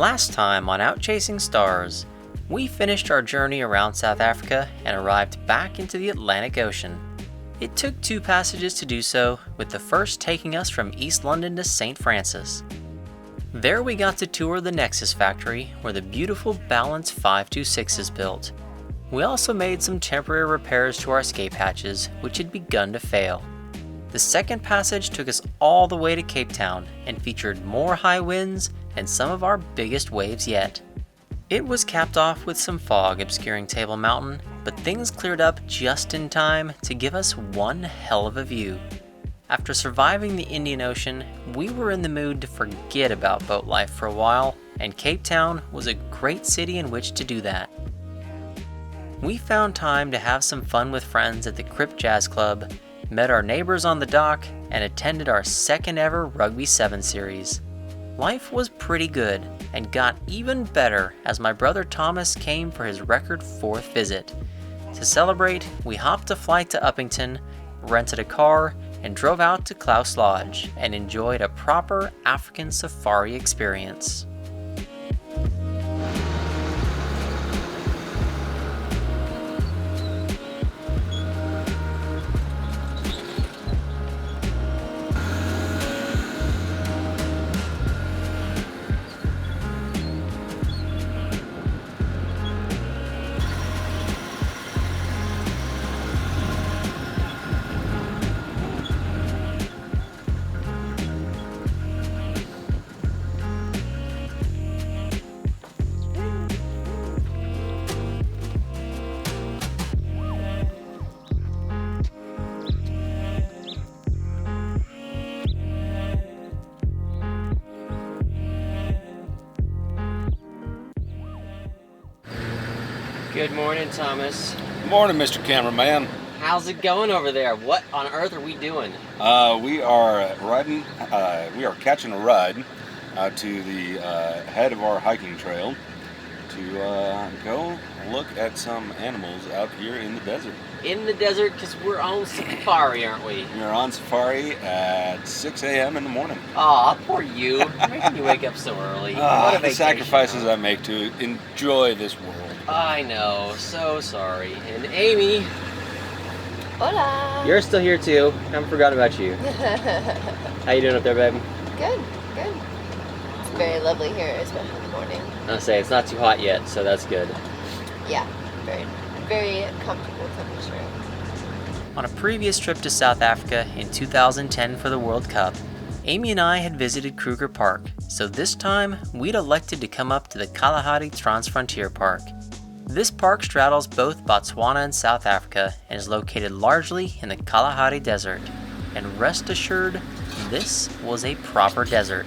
Last time on Out Chasing Stars, we finished our journey around South Africa and arrived back into the Atlantic Ocean. It took 2 passages to do so, with the first taking us from East London to St. Francis. There we got to tour the Nexus factory where the beautiful Balance 526 is built. We also made some temporary repairs to our escape hatches, which had begun to fail. The second passage took us all the way to Cape Town and featured more high winds and some of our biggest waves yet. It was capped off with some fog obscuring Table Mountain, but things cleared up just in time to give us one hell of a view. After surviving the Indian Ocean, we were in the mood to forget about boat life for a while, and Cape Town was a great city in which to do that. We found time to have some fun with friends at the Crypt Jazz Club, met our neighbors on the dock, and attended our second ever Rugby 7 series. Life was pretty good, and got even better as my brother Thomas came for his record 4th visit. To celebrate, we hopped a flight to Uppington, rented a car, and drove out to Klaus Lodge and enjoyed a proper African safari experience. Good morning, Thomas. Morning, Mr. Cameraman. How's it going over there? What on earth are we doing? We are riding. We are catching a ride to the head of our hiking trail to go look at some animals out here in the desert. In the desert, because we're on safari, aren't we? We're on safari at 6 a.m. in the morning. Aw, poor you. Making you wake up so early. What a The vacation, sacrifices huh? I make to enjoy this world. I know, so sorry. And Amy, Hola. you're still here too. I haven't forgotten about you. How you doing up there, babe? Good, good. It's very lovely here, especially in the morning. I'll say it's not too hot yet, so that's good. Yeah, very, very comfortable temperature. On a previous trip to South Africa in 2010 for the World Cup, Amy and I had visited Kruger Park, so this time we'd elected to come up to the Kalahari Transfrontier Park. This park straddles both Botswana and South Africa and is located largely in the Kalahari Desert. And rest assured, this was a proper desert.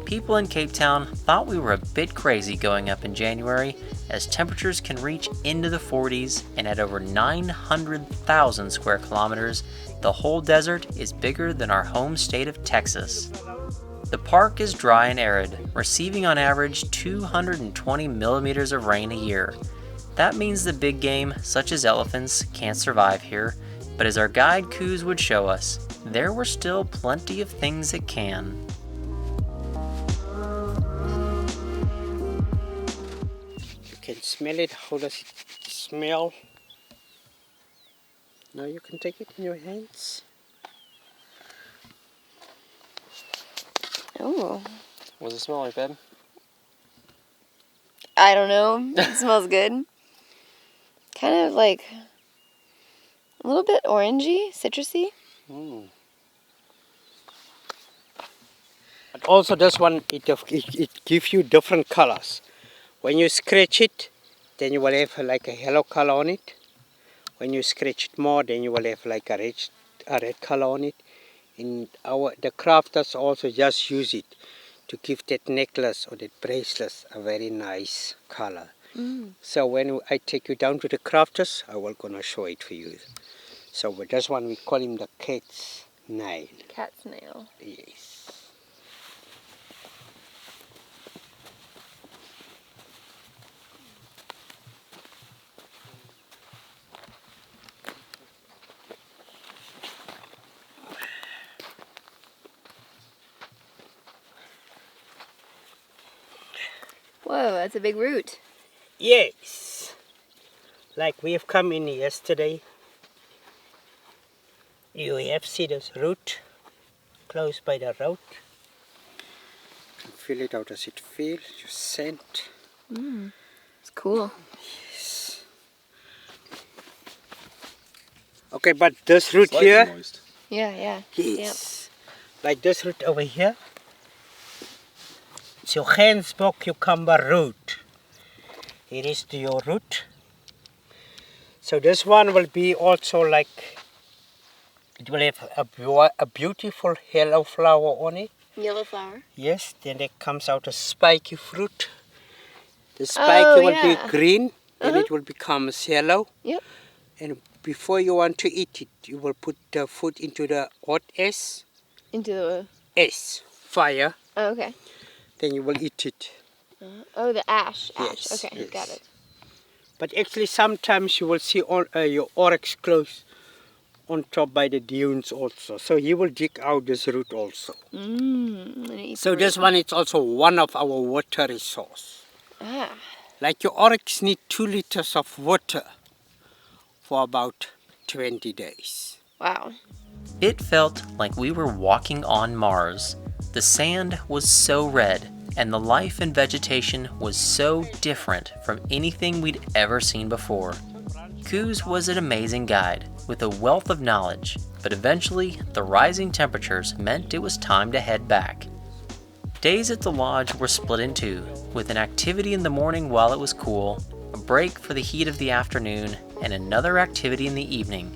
People in Cape Town thought we were a bit crazy going up in January, as temperatures can reach into the 40s, and at over 900,000 square kilometers, the whole desert is bigger than our home state of Texas. The park is dry and arid, receiving on average 220 millimeters of rain a year. That means the big game, such as elephants, can't survive here, but as our guide Kuz would show us, there were still plenty of things that can. You can smell it. How does it smell? Now you can take it in your hands. Oh, What does it smell like, babe? I don't know. It smells good. Kind of like a little bit orangey, citrusy. But also this one, it gives you different colors. When you scratch it, then you will have like a yellow color on it. When you scratch it more, then you will have like a red color on it. And the crafters also just use it to give that necklace or that bracelet a very nice color. So when I take you down to the crafters, I will gonna show it for you. So with this one, we call him the cat's nail. Cat's nail. Yes. Whoa, that's a big root. Yes. Like we have come in yesterday. You have seen this root close by the road. Feel it. How does it feel? You scent. It's cool. Yes. Okay, but this root Slightly here. moist. Yeah. Yes. Like this root over here. It's your Johannesburg cucumber root. It is to your root. So this one will be also like, it will have a beautiful yellow flower on it. Yellow flower. Yes, then there comes out a spiky fruit. The spiky will be green, then it will become yellow. Yep. And before you want to eat it, you will put the food into the hot S. Into the... S, fire. Oh, okay. Then you will eat it. Oh, the ash. Yes, Okay, yes. got it. But actually sometimes you will see on, your oryx close on top by the dunes also. So he will dig out this root also. So this one is also one of our water resource. Like your oryx need 2 liters of water for about 20 days. Wow. It felt like we were walking on Mars. The sand was so red, and the life and vegetation was so different from anything we'd ever seen before. Koos was an amazing guide with a wealth of knowledge, but eventually the rising temperatures meant it was time to head back. Days at the lodge were split in two, with an activity in the morning while it was cool, a break for the heat of the afternoon, and another activity in the evening.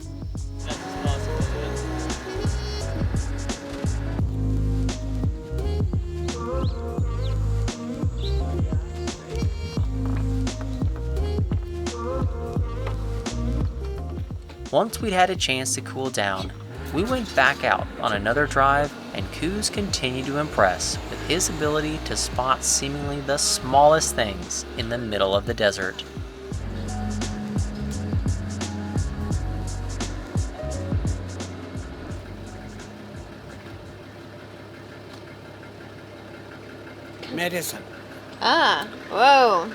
Once we'd had a chance to cool down, we went back out on another drive, and Koos continued to impress with his ability to spot seemingly the smallest things in the middle of the desert. Medicine. Whoa.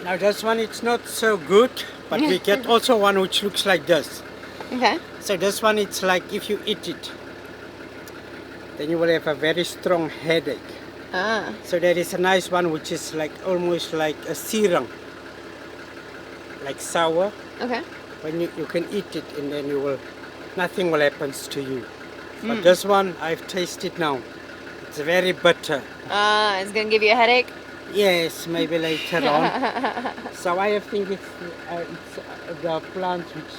Now this one it's not so good, but we get also one which looks like this. Okay. So this one it's like if you eat it, then you will have a very strong headache. So there is a nice one which is like almost like a sirang, like sour. Okay. When you can eat it and then nothing will happen to you. But this one I've tasted now. It's very bitter. It's gonna give you a headache? Yes, maybe later on. So I think it's the plant which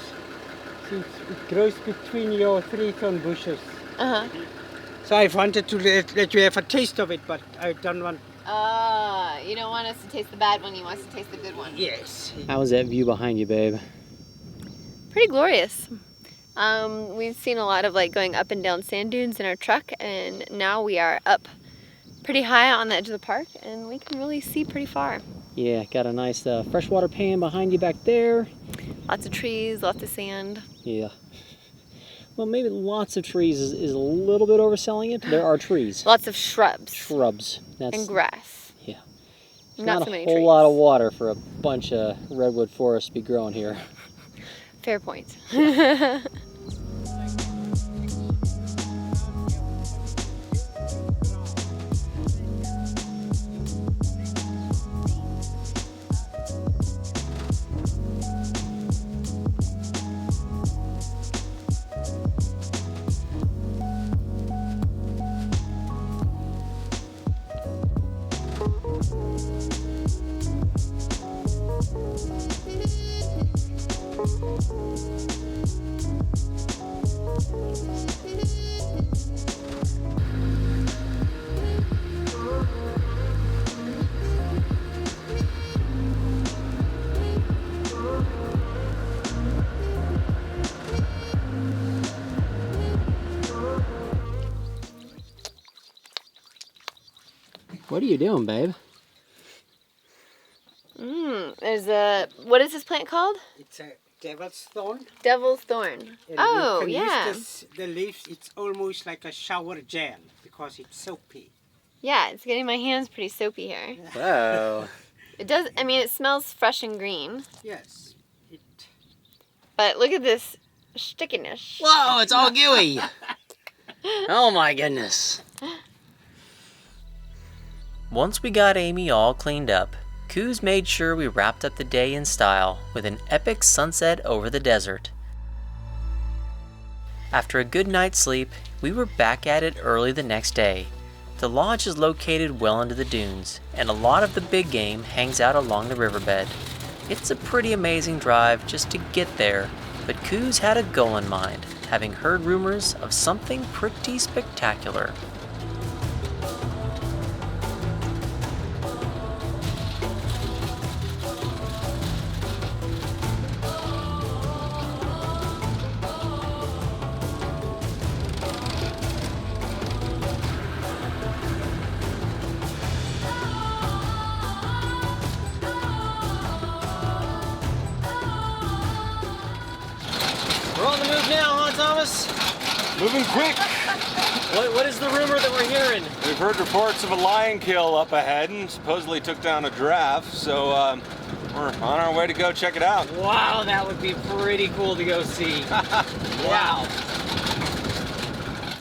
it grows between your 3 thorn bushes. So I wanted to let you have a taste of it, but I don't want. You don't want us to taste the bad one, you want us to taste the good one. Yes. How was that view behind you, babe? Pretty glorious. We've seen a lot of like going up and down sand dunes in our truck, and now we are up pretty high on the edge of the park, and we can really see pretty far. Yeah, got a nice freshwater pan behind you back there. Lots of trees, lots of sand. Yeah. Well, maybe lots of trees is a little bit overselling it. There are trees. Lots of shrubs. Shrubs. And grass. Yeah. Not so many a whole trees. lot of water for a bunch of redwood forests to be growing here. Fair point. What are you doing, babe? There's a, what is this plant called? It's a devil's thorn. Devil's thorn. And Oh, you can yeah. use the leaves, it's almost like a shower gel because it's soapy. Yeah, it's getting my hands pretty soapy here. Whoa. It does, I mean, it smells fresh and green. Yes. But look at this stickiness. Whoa, it's all gooey. Oh my goodness. Once we got Amy all cleaned up, Coos made sure we wrapped up the day in style with an epic sunset over the desert. After a good night's sleep, we were back at it early the next day. The lodge is located well into the dunes, and a lot of the big game hangs out along the riverbed. It's a pretty amazing drive just to get there, but Coos had a goal in mind, having heard rumors of something pretty spectacular. We're on the move now, huh, Thomas? Moving quick. What is the rumor that we're hearing? We've heard reports of a lion kill up ahead and supposedly took down a giraffe, so we're on our way to go check it out. Wow, that would be pretty cool to go see. Wow.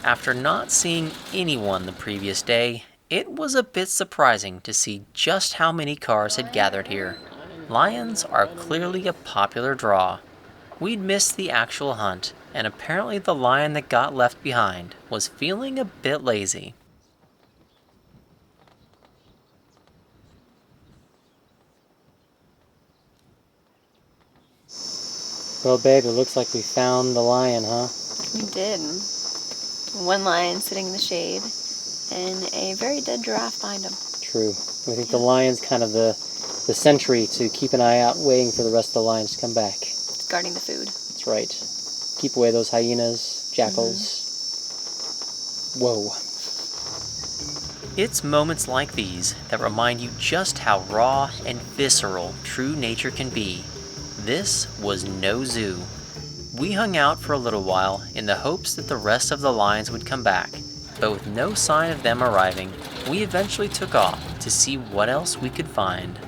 After not seeing anyone the previous day, it was a bit surprising to see just how many cars had gathered here. Lions are clearly a popular draw. We'd missed the actual hunt, and apparently the lion that got left behind was feeling a bit lazy. Well, babe, it looks like we found the lion, huh? We did. One lion sitting in the shade, and a very dead giraffe behind him. True. I think the lion's kind of the sentry to keep an eye out, waiting for the rest of the lions to come back. It's guarding the food. That's right. Keep away those hyenas, jackals. Whoa. It's moments like these that remind you just how raw and visceral true nature can be. This was no zoo. We hung out for a little while in the hopes that the rest of the lions would come back, but with no sign of them arriving, we eventually took off to see what else we could find.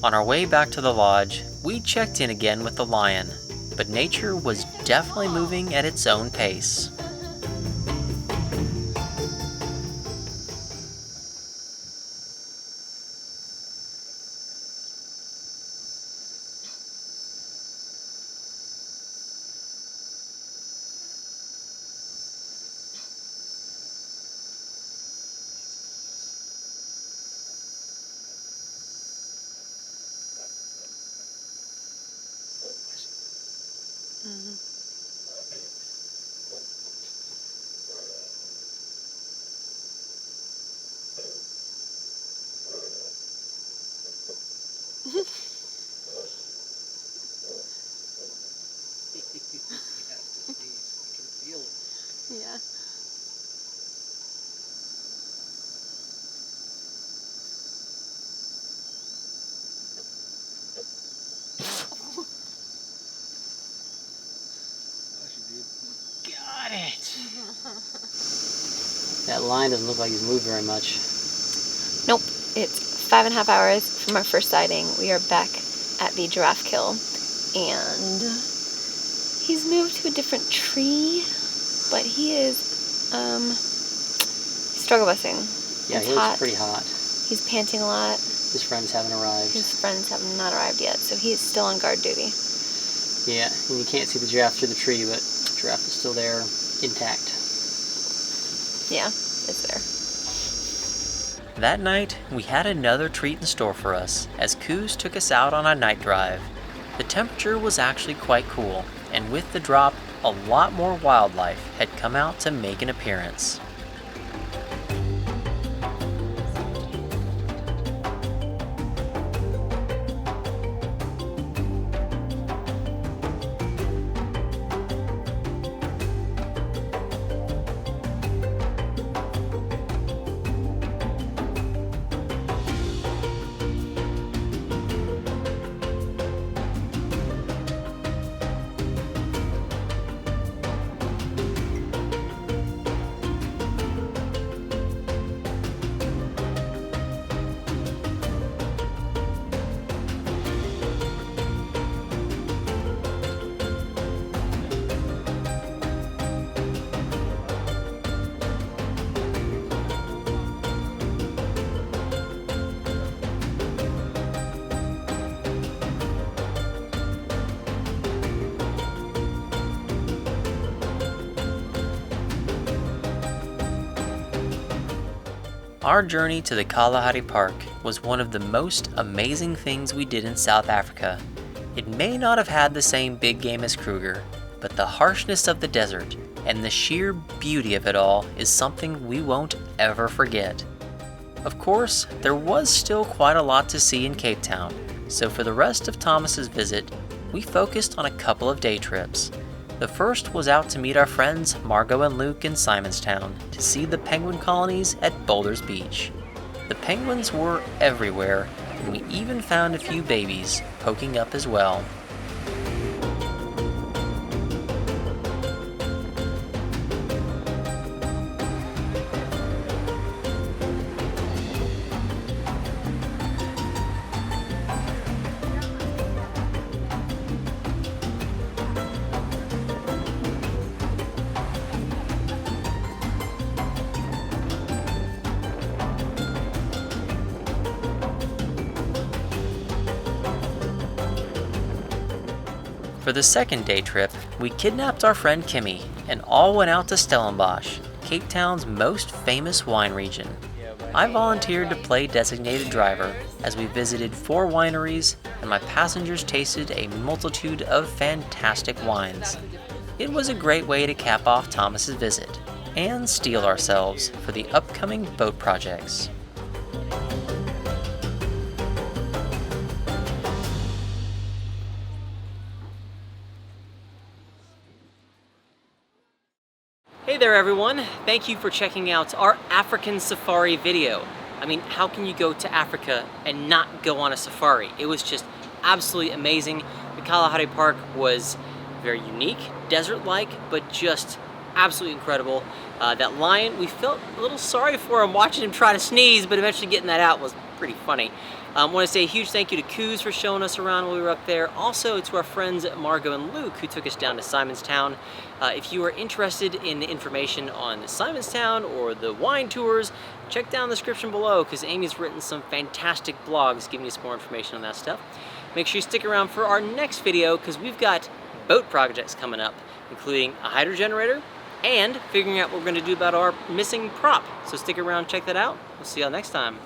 On our way back to the lodge, we checked in again with the lion, but nature was definitely moving at its own pace. Yeah. Got it! That lion doesn't look like he's moved very much. Nope. It's 5.5 hours from our first sighting. We are back at the giraffe kill, and he's moved to a different tree, but he is struggle busing. Yeah, It's he looks hot. pretty hot. He's panting a lot. His friends haven't arrived. His friends have not arrived yet, so he is still on guard duty. Yeah, and you can't see the giraffe through the tree, but the giraffe is still there, intact. Yeah, it's there. That night, we had another treat in store for us as Coos took us out on a night drive. The temperature was actually quite cool, and with the drop, a lot more wildlife had come out to make an appearance. Our journey to the Kalahari Park was one of the most amazing things we did in South Africa. It may not have had the same big game as Kruger, but the harshness of the desert and the sheer beauty of it all is something we won't ever forget. Of course, there was still quite a lot to see in Cape Town, so for the rest of Thomas's visit, we focused on a couple of day trips. The first was out to meet our friends Margot and Luke in Simonstown to see the penguin colonies at Boulders Beach. The penguins were everywhere, and we even found a few babies poking up as well. For the second day trip, we kidnapped our friend Kimmy and all went out to Stellenbosch, Cape Town's most famous wine region. I volunteered to play designated driver as we visited 4 wineries and my passengers tasted a multitude of fantastic wines. It was a great way to cap off Thomas's visit and steel ourselves for the upcoming boat projects. Hey there everyone, thank you for checking out our African safari video. I mean, how can you go to Africa and not go on a safari? It was just absolutely amazing. The Kalahari Park was very unique, desert-like, but just absolutely incredible. That lion, we felt a little sorry for him watching him try to sneeze, but eventually getting that out was pretty funny. I want to say a huge thank you to Coos for showing us around while we were up there. Also to our friends Margot and Luke who took us down to Simonstown. If you are interested in information on Simonstown or the wine tours, check down the description below because Amy's written some fantastic blogs giving us more information on that stuff. Make sure you stick around for our next video because we've got boat projects coming up, including a hydro generator and figuring out what we're going to do about our missing prop. So stick around, check that out. We'll see y'all next time.